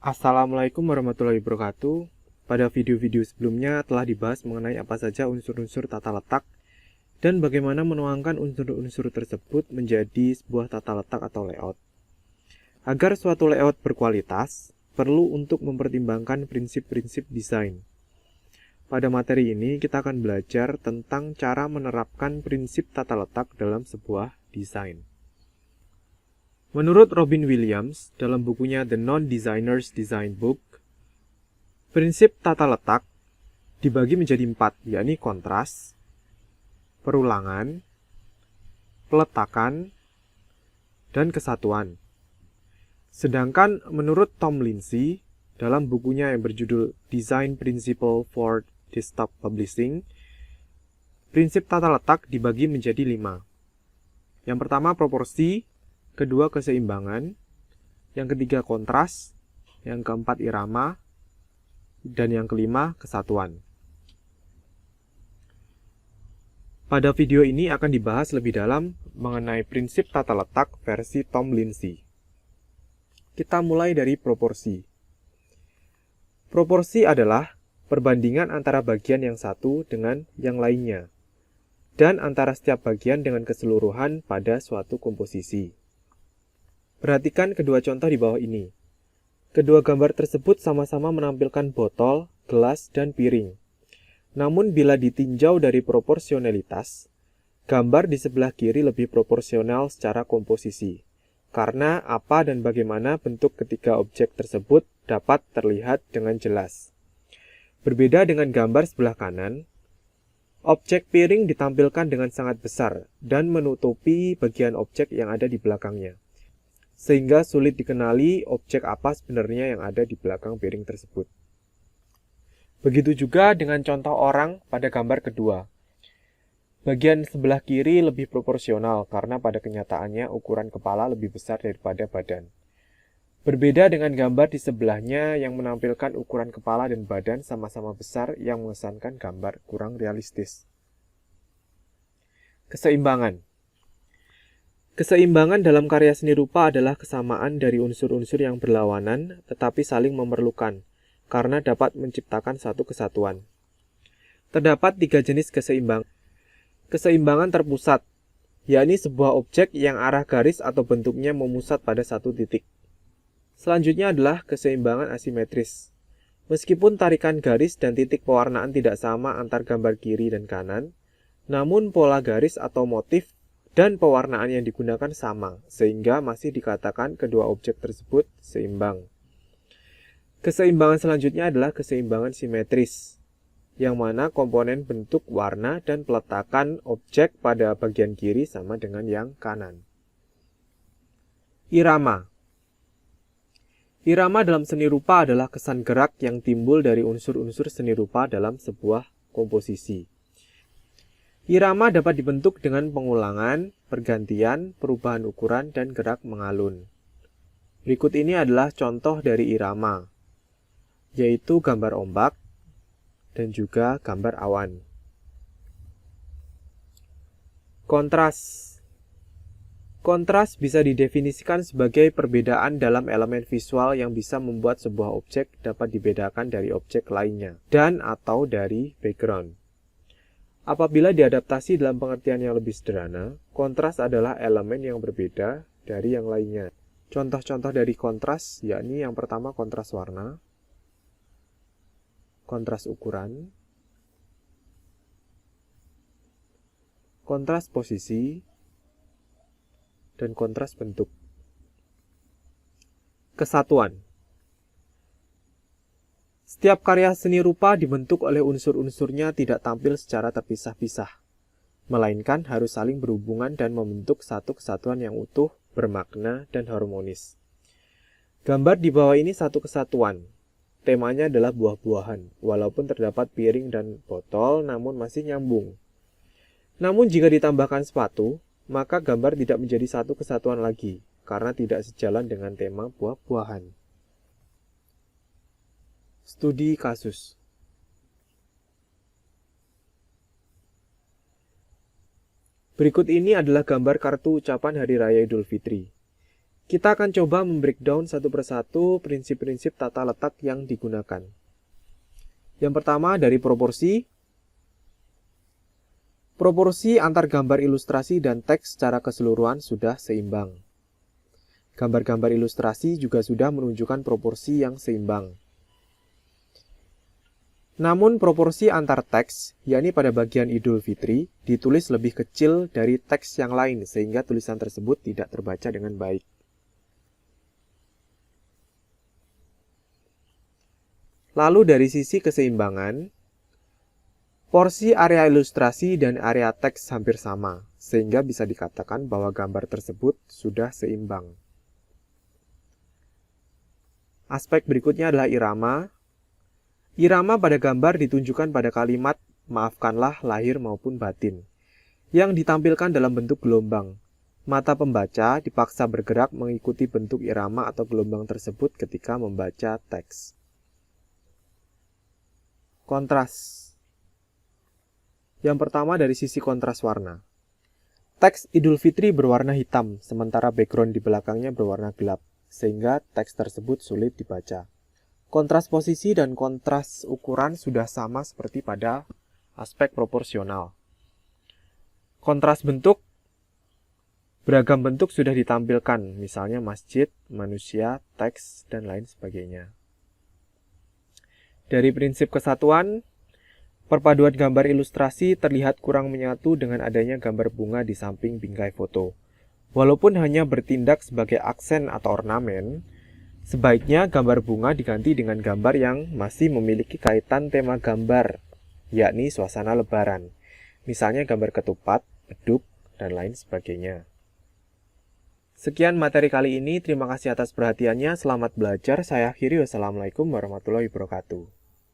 Assalamualaikum warahmatullahi wabarakatuh. Pada video-video sebelumnya telah dibahas mengenai apa saja unsur-unsur tata letak dan bagaimana menuangkan unsur-unsur tersebut menjadi sebuah tata letak atau layout. Agar suatu layout berkualitas, perlu untuk mempertimbangkan prinsip-prinsip desain. Pada materi ini kita akan belajar tentang cara menerapkan prinsip tata letak dalam sebuah desain. Menurut Robin Williams, dalam bukunya The Non-Designer's Design Book, prinsip tata letak dibagi menjadi 4, yakni kontras, perulangan, peletakan, dan kesatuan. Sedangkan menurut Tom Lindsay, dalam bukunya yang berjudul Design Principle for Desktop Publishing, prinsip tata letak dibagi menjadi 5. Yang pertama proporsi, kedua keseimbangan, yang ketiga kontras, yang keempat irama, dan yang kelima kesatuan. Pada video ini akan dibahas lebih dalam mengenai prinsip tata letak versi Tom Lindsay. Kita mulai dari proporsi. Proporsi adalah perbandingan antara bagian yang satu dengan yang lainnya, dan antara setiap bagian dengan keseluruhan pada suatu komposisi. Perhatikan kedua contoh di bawah ini. Kedua gambar tersebut sama-sama menampilkan botol, gelas, dan piring. Namun bila ditinjau dari proporsionalitas, gambar di sebelah kiri lebih proporsional secara komposisi, karena apa dan bagaimana bentuk ketiga objek tersebut dapat terlihat dengan jelas. Berbeda dengan gambar sebelah kanan, objek piring ditampilkan dengan sangat besar dan menutupi bagian objek yang ada di belakangnya, sehingga sulit dikenali objek apa sebenarnya yang ada di belakang piring tersebut. Begitu juga dengan contoh orang pada gambar kedua. Bagian sebelah kiri lebih proporsional karena pada kenyataannya ukuran kepala lebih besar daripada badan. Berbeda dengan gambar di sebelahnya yang menampilkan ukuran kepala dan badan sama-sama besar yang mengesankan gambar kurang realistis. Keseimbangan. Keseimbangan dalam karya seni rupa adalah kesamaan dari unsur-unsur yang berlawanan tetapi saling memerlukan, karena dapat menciptakan satu kesatuan. Terdapat 3 jenis keseimbangan. Keseimbangan terpusat, yakni sebuah objek yang arah garis atau bentuknya memusat pada satu titik. Selanjutnya adalah keseimbangan asimetris. Meskipun tarikan garis dan titik pewarnaan tidak sama antar gambar kiri dan kanan, namun pola garis atau motif dan pewarnaan yang digunakan sama, sehingga masih dikatakan kedua objek tersebut seimbang. Keseimbangan selanjutnya adalah keseimbangan simetris, yang mana komponen bentuk, warna, dan peletakan objek pada bagian kiri sama dengan yang kanan. Irama. Irama dalam seni rupa adalah kesan gerak yang timbul dari unsur-unsur seni rupa dalam sebuah komposisi. Irama dapat dibentuk dengan pengulangan, pergantian, perubahan ukuran, dan gerak mengalun. Berikut ini adalah contoh dari irama, yaitu gambar ombak dan juga gambar awan. Kontras. Kontras bisa didefinisikan sebagai perbedaan dalam elemen visual yang bisa membuat sebuah objek dapat dibedakan dari objek lainnya dan atau dari background. Apabila diadaptasi dalam pengertian yang lebih sederhana, kontras adalah elemen yang berbeda dari yang lainnya. Contoh-contoh dari kontras yakni yang pertama kontras warna, kontras ukuran, kontras posisi, dan kontras bentuk. Kesatuan. Setiap karya seni rupa dibentuk oleh unsur-unsurnya tidak tampil secara terpisah-pisah, melainkan harus saling berhubungan dan membentuk satu kesatuan yang utuh, bermakna, dan harmonis. Gambar di bawah ini satu kesatuan. Temanya adalah buah-buahan, walaupun terdapat piring dan botol, namun masih nyambung. Namun jika ditambahkan sepatu, maka gambar tidak menjadi satu kesatuan lagi, karena tidak sejalan dengan tema buah-buahan. Studi kasus. Berikut ini adalah gambar kartu ucapan Hari Raya Idul Fitri. Kita akan coba membreakdown satu persatu prinsip-prinsip tata letak yang digunakan. Yang pertama dari proporsi. Proporsi antar gambar ilustrasi dan teks secara keseluruhan sudah seimbang. Gambar-gambar ilustrasi juga sudah menunjukkan proporsi yang seimbang. Namun proporsi antar teks, yakni pada bagian Idul Fitri, ditulis lebih kecil dari teks yang lain sehingga tulisan tersebut tidak terbaca dengan baik. Lalu dari sisi keseimbangan, porsi area ilustrasi dan area teks hampir sama, sehingga bisa dikatakan bahwa gambar tersebut sudah seimbang. Aspek berikutnya adalah irama. Irama pada gambar ditunjukkan pada kalimat maafkanlah lahir maupun batin, yang ditampilkan dalam bentuk gelombang. Mata pembaca dipaksa bergerak mengikuti bentuk irama atau gelombang tersebut ketika membaca teks. Kontras. Yang pertama dari sisi kontras warna. Teks Idul Fitri berwarna hitam, sementara background di belakangnya berwarna gelap, sehingga teks tersebut sulit dibaca. Kontras posisi dan kontras ukuran sudah sama seperti pada aspek proporsional. Kontras bentuk, beragam bentuk sudah ditampilkan, misalnya masjid, manusia, teks, dan lain sebagainya. Dari prinsip kesatuan, perpaduan gambar ilustrasi terlihat kurang menyatu dengan adanya gambar bunga di samping bingkai foto. Walaupun hanya bertindak sebagai aksen atau ornamen, sebaiknya gambar bunga diganti dengan gambar yang masih memiliki kaitan tema gambar, yakni suasana lebaran. Misalnya gambar ketupat, beduk, dan lain sebagainya. Sekian materi kali ini, terima kasih atas perhatiannya, selamat belajar, saya akhiri, wassalamualaikum warahmatullahi wabarakatuh.